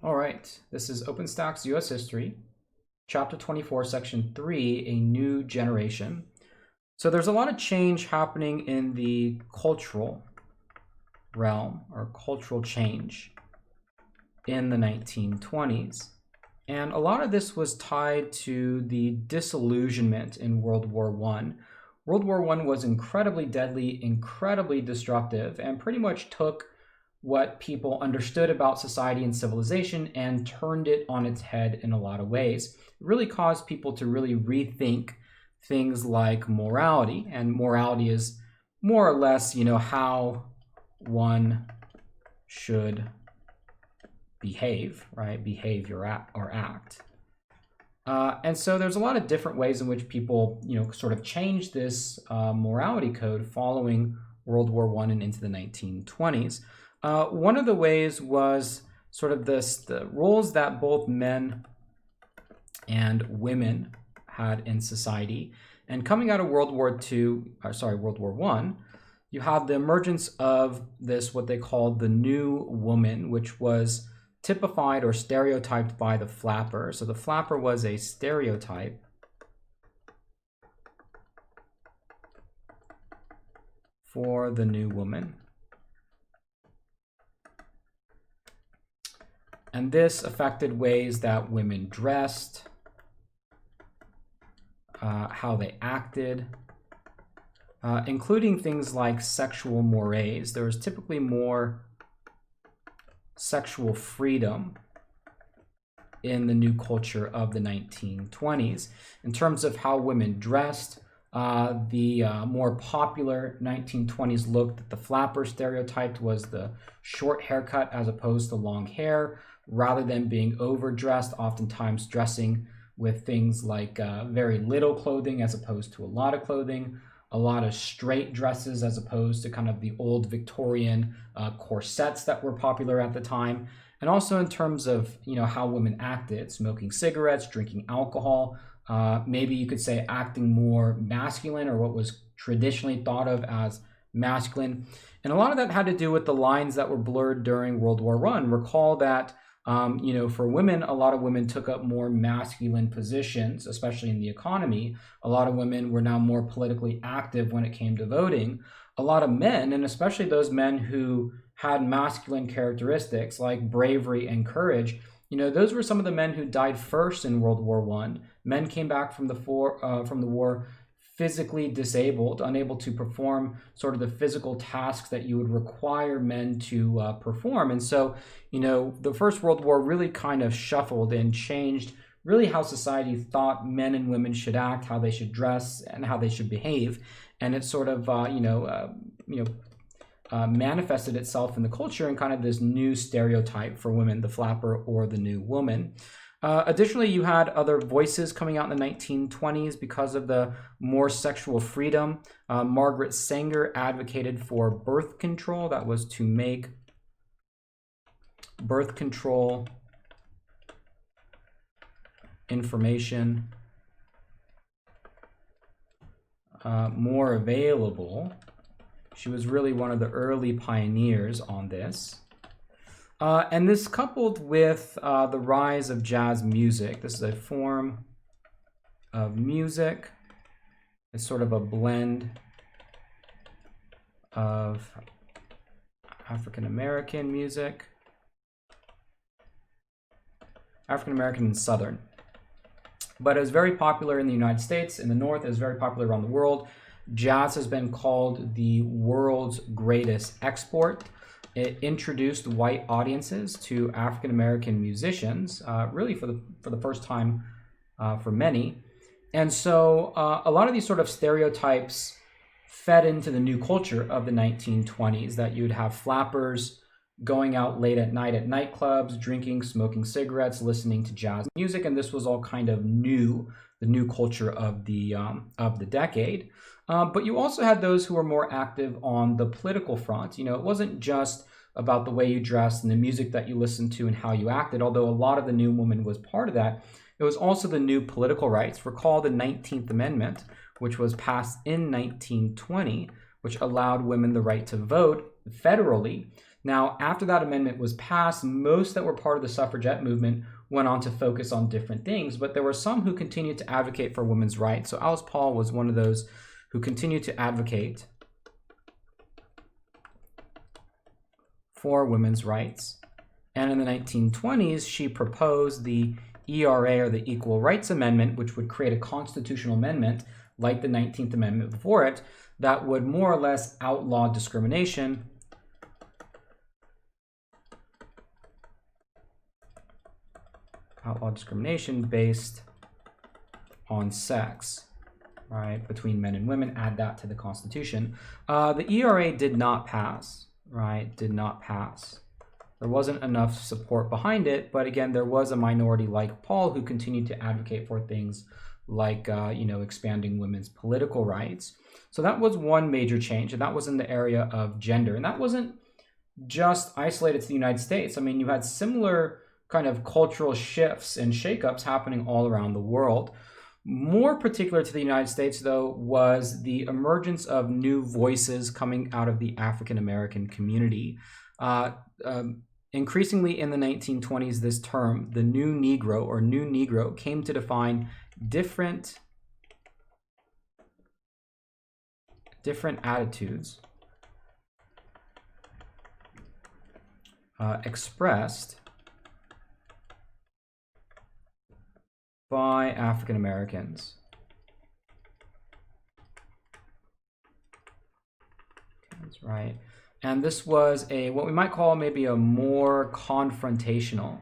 All right, this is Openstax U.S. History, Chapter 24, Section 3, A New Generation. So there's a lot of change happening in the cultural realm, or cultural change, in the 1920s. And a lot of this was tied to the disillusionment in World War I. World War I was incredibly deadly, incredibly destructive, and pretty much took what people understood about society and civilization and turned it on its head in a lot of ways. It really caused people to really rethink things like morality, and morality is more or less, how one should behave, right? Behave or act. And so there's a lot of different ways in which people, sort of changed this morality code following World War I and into the 1920s. One of the ways was sort of the roles that both men and women had in society. And coming out of World War I, you had the emergence of this, what they called the new woman, which was typified or stereotyped by the flapper. So the flapper was a stereotype for the new woman. And this affected ways that women dressed, how they acted, including things like sexual mores. There was typically more sexual freedom in the new culture of the 1920s. In terms of how women dressed, the more popular 1920s look that the flapper stereotyped was the short haircut as opposed to long hair, rather than being overdressed, oftentimes dressing with things like very little clothing as opposed to a lot of clothing, a lot of straight dresses as opposed to kind of the old Victorian corsets that were popular at the time. And also in terms of, how women acted, smoking cigarettes, drinking alcohol, maybe you could say acting more masculine, or what was traditionally thought of as masculine. And a lot of that had to do with the lines that were blurred during World War I. Recall that for women, a lot of women took up more masculine positions, especially in the economy. A lot of women were now more politically active when it came to voting. A lot of men, and especially those men who had masculine characteristics like bravery and courage, those were some of the men who died first in World War I. Men came back from the war physically disabled, unable to perform sort of the physical tasks that you would require men to perform. And so, the First World War really kind of shuffled and changed really how society thought men and women should act, how they should dress, and how they should behave. And it sort of, manifested itself in the culture in kind of this new stereotype for women, the flapper or the new woman. Additionally, you had other voices coming out in the 1920s because of the more sexual freedom. Margaret Sanger advocated for birth control. That was to make birth control information more available. She was really one of the early pioneers on this. And this coupled with the rise of jazz music. This is a form of music. It's sort of a blend of African-American music, African-American and Southern. But it was very popular in the United States. In the North, it was very popular around the world. Jazz has been called the world's greatest export. It introduced white audiences to African-American musicians, really for the first time for many. And so a lot of these sort of stereotypes fed into the new culture of the 1920s, that you'd have flappers going out late at night at nightclubs, drinking, smoking cigarettes, listening to jazz music. And this was all kind of new, the new culture of the decade. But you also had those who were more active on the political front. It wasn't just about the way you dressed and the music that you listened to and how you acted, although a lot of the new woman was part of that. It was also the new political rights. Recall the 19th Amendment, which was passed in 1920, which allowed women the right to vote federally. Now, after that amendment was passed, most that were part of the suffragette movement went on to focus on different things, but there were some who continued to advocate for women's rights. So Alice Paul was one of those who continued to advocate for women's rights. And in the 1920s, she proposed the ERA, or the Equal Rights Amendment, which would create a constitutional amendment like the 19th Amendment before it that would more or less outlaw discrimination based on sex, right, between men and women, add that to the Constitution. The ERA did not pass, right, did not pass. There wasn't enough support behind it, but again, there was a minority like Paul who continued to advocate for things like, expanding women's political rights. So that was one major change, and that was in the area of gender. And that wasn't just isolated to the United States. I mean, you had similar kind of cultural shifts and shakeups happening all around the world. More particular to the United States, though, was the emergence of new voices coming out of the African American community. Increasingly in the 1920s, this term, the new Negro or new Negro, came to define different attitudes expressed by African Americans. That's right. And this was what we might call maybe a more confrontational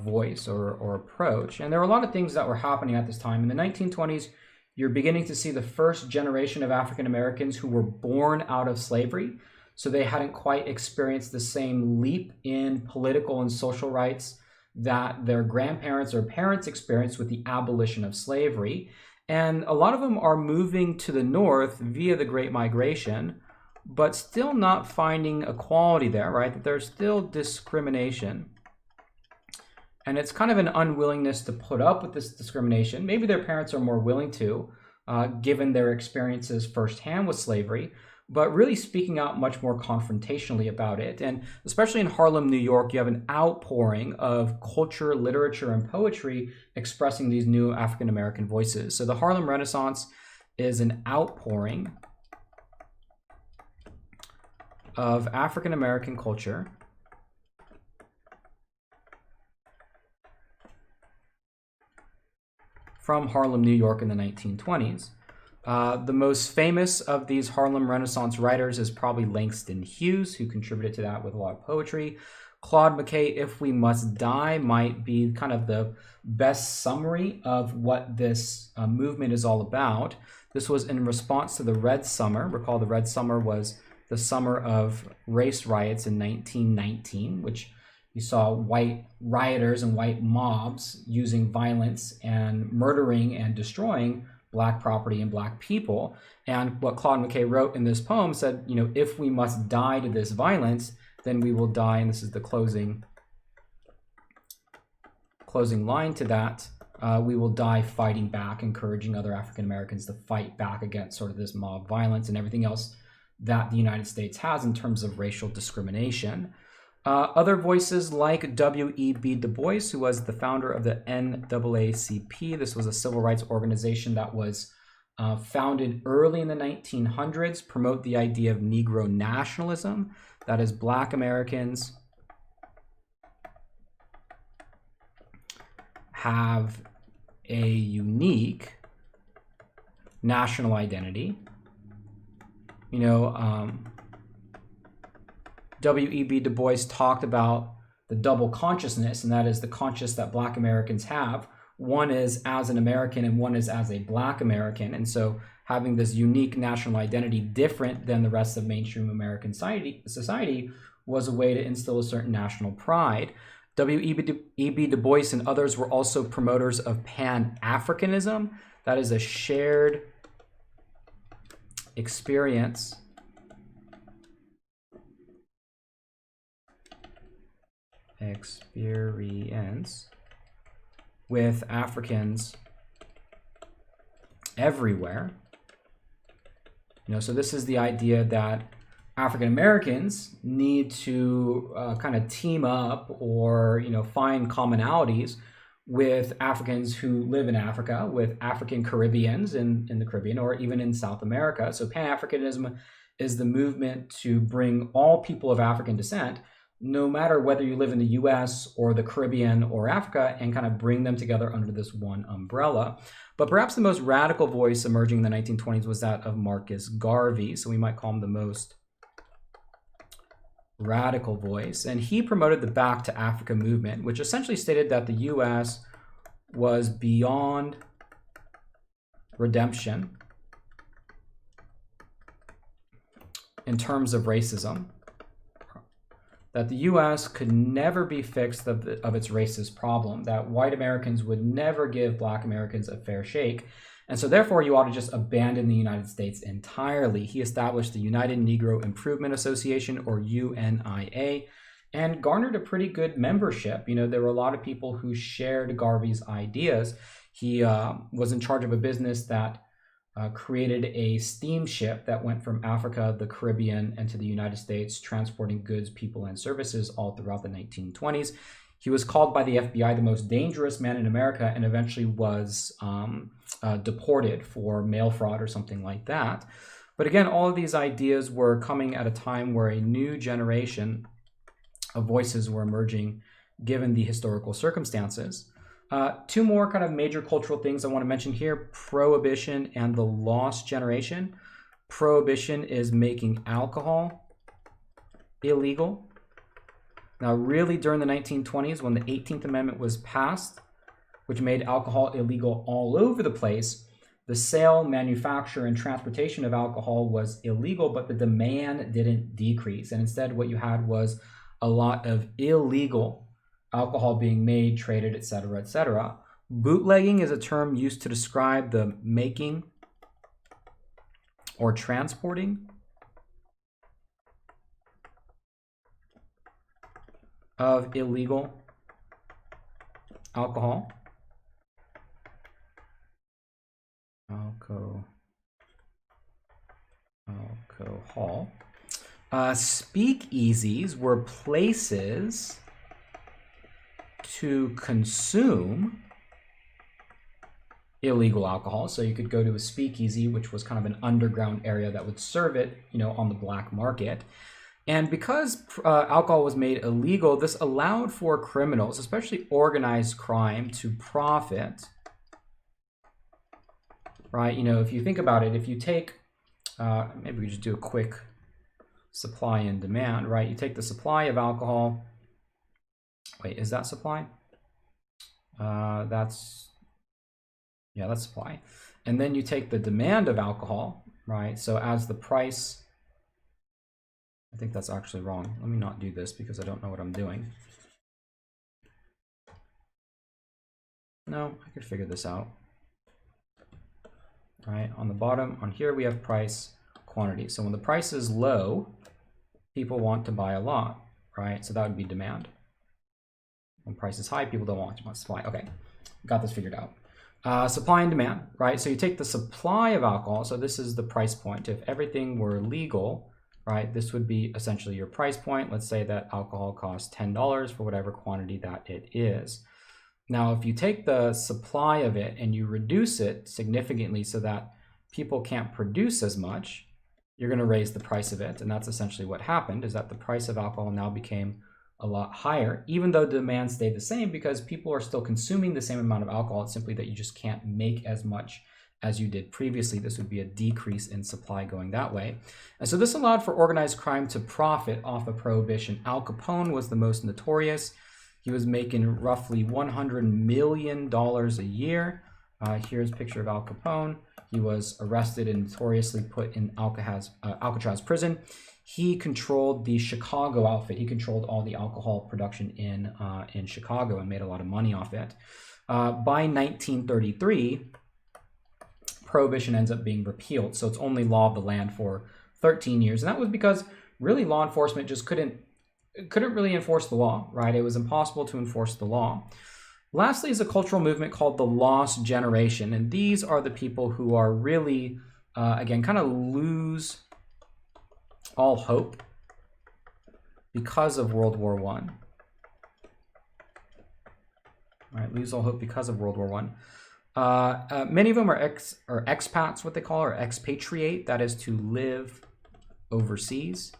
voice or approach. And there were a lot of things that were happening at this time. In the 1920s, you're beginning to see the first generation of African Americans who were born out of slavery. So they hadn't quite experienced the same leap in political and social rights that their grandparents or parents experienced with the abolition of slavery. And a lot of them are moving to the north via the Great Migration, but still not finding equality there, right? That there's still discrimination. And it's kind of an unwillingness to put up with this discrimination. Maybe their parents are more willing to, given their experiences firsthand with slavery, but really speaking out much more confrontationally about it. And especially in Harlem, New York, you have an outpouring of culture, literature, and poetry expressing these new African-American voices. So the Harlem Renaissance is an outpouring of African-American culture from Harlem, New York in the 1920s. The most famous of these Harlem Renaissance writers is probably Langston Hughes, who contributed to that with a lot of poetry. Claude McKay, If We Must Die, might be kind of the best summary of what this movement is all about. This was in response to the Red Summer. Recall the Red Summer was the summer of race riots in 1919, which you saw white rioters and white mobs using violence and murdering and destroying Black property and Black people. And what Claude McKay wrote in this poem said, if we must die to this violence, then we will die. And this is the closing line to that. We will die fighting back, encouraging other African Americans to fight back against sort of this mob violence and everything else that the United States has in terms of racial discrimination. Other voices like W.E.B. Du Bois, who was the founder of the NAACP. This was a civil rights organization that was founded early in the 1900s, promote the idea of Negro nationalism. That is, Black Americans have a unique national identity. W.E.B. Du Bois talked about the double consciousness, and that is the conscious that Black Americans have. One is as an American and one is as a Black American. And so having this unique national identity different than the rest of mainstream American society was a way to instill a certain national pride. W.E.B. Du Bois and others were also promoters of Pan-Africanism. That is a shared experience with Africans everywhere. So this is the idea that African Americans need to kind of team up or, find commonalities with Africans who live in Africa, with African Caribbeans in the Caribbean, or even in South America. So Pan-Africanism is the movement to bring all people of African descent, no matter whether you live in the U.S. or the Caribbean or Africa, and kind of bring them together under this one umbrella. But perhaps the most radical voice emerging in the 1920s was that of Marcus Garvey. So we might call him the most radical voice. And he promoted the Back to Africa movement, which essentially stated that the U.S. was beyond redemption in terms of racism, that the U.S. could never be fixed of its racist problem, that white Americans would never give black Americans a fair shake, and so therefore you ought to just abandon the United States entirely. He established the United Negro Improvement Association, or UNIA, and garnered a pretty good membership. There were a lot of people who shared Garvey's ideas. He was in charge of a business that created a steamship that went from Africa, the Caribbean, and to the United States, transporting goods, people, and services all throughout the 1920s. He was called by the FBI the most dangerous man in America, and eventually was deported for mail fraud or something like that. But again, all of these ideas were coming at a time where a new generation of voices were emerging, given the historical circumstances. Two more kind of major cultural things I want to mention here: Prohibition and the Lost Generation. Prohibition is making alcohol illegal. Now, really, during the 1920s, when the 18th Amendment was passed, which made alcohol illegal all over the place, the sale, manufacture, and transportation of alcohol was illegal, but the demand didn't decrease. And instead, what you had was a lot of illegal alcohol being made, traded, etc., etc. Bootlegging is a term used to describe the making or transporting of illegal alcohol. Alcohol. Speakeasies were places to consume illegal alcohol. So you could go to a speakeasy, which was kind of an underground area that would serve it, on the black market. And because alcohol was made illegal, this allowed for criminals, especially organized crime, to profit. Right? If you think about it, if you take, maybe we just do a quick supply and demand, right? You take the supply of alcohol. Wait, is that supply? That's supply. And then you take the demand of alcohol, right? So as the price, I think that's actually wrong. Let me not do this because I don't know what I'm doing. No, I could figure this out. Right, on the bottom, on here we have price, quantity. So when the price is low, people want to buy a lot, right? So that would be demand. When price is high, people don't want too much supply. Okay, got this figured out. Supply and demand, right? So you take the supply of alcohol. So this is the price point. If everything were legal, right, this would be essentially your price point. Let's say that alcohol costs $10 for whatever quantity that it is. Now, if you take the supply of it and you reduce it significantly so that people can't produce as much, you're going to raise the price of it. And that's essentially what happened, is that the price of alcohol now became a lot higher, even though demand stayed the same, because people are still consuming the same amount of alcohol. It's simply that you just can't make as much as you did previously. This would be a decrease in supply going that way. And so this allowed for organized crime to profit off of Prohibition. Al Capone was the most notorious. He was making roughly $100 million a year. Here's a picture of Al Capone. He was arrested and notoriously put in Alcatraz prison. He controlled the Chicago outfit. He controlled all the alcohol production in Chicago and made a lot of money off it. By 1933, Prohibition ends up being repealed. So it's only law of the land for 13 years. And that was because really law enforcement just couldn't really enforce the law, right? It was impossible to enforce the law. Lastly is a cultural movement called the Lost Generation. And these are the people who are really again, kind of lose all hope because of World War I. All right, lose all hope because of World War I. Many of them are expats, what they call, or expatriate. That is to live overseas.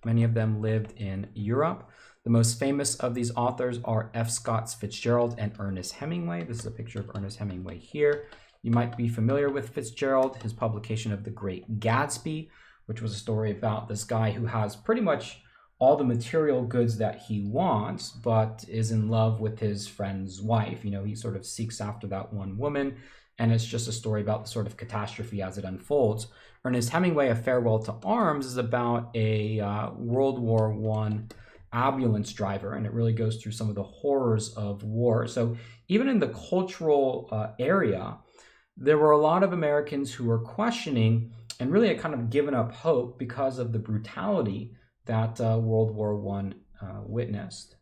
Many of them lived in Europe. The most famous of these authors are F. Scott Fitzgerald and Ernest Hemingway. This is a picture of Ernest Hemingway here. You might be familiar with Fitzgerald, his publication of The Great Gatsby, which was a story about this guy who has pretty much all the material goods that he wants, but is in love with his friend's wife. You know, he sort of seeks after that one woman, and it's just a story about the sort of catastrophe as it unfolds. Ernest Hemingway, A Farewell to Arms, is about a World War I ambulance driver, and it really goes through some of the horrors of war. So even in the cultural area, there were a lot of Americans who were questioning and really had kind of given up hope because of the brutality that World War I witnessed.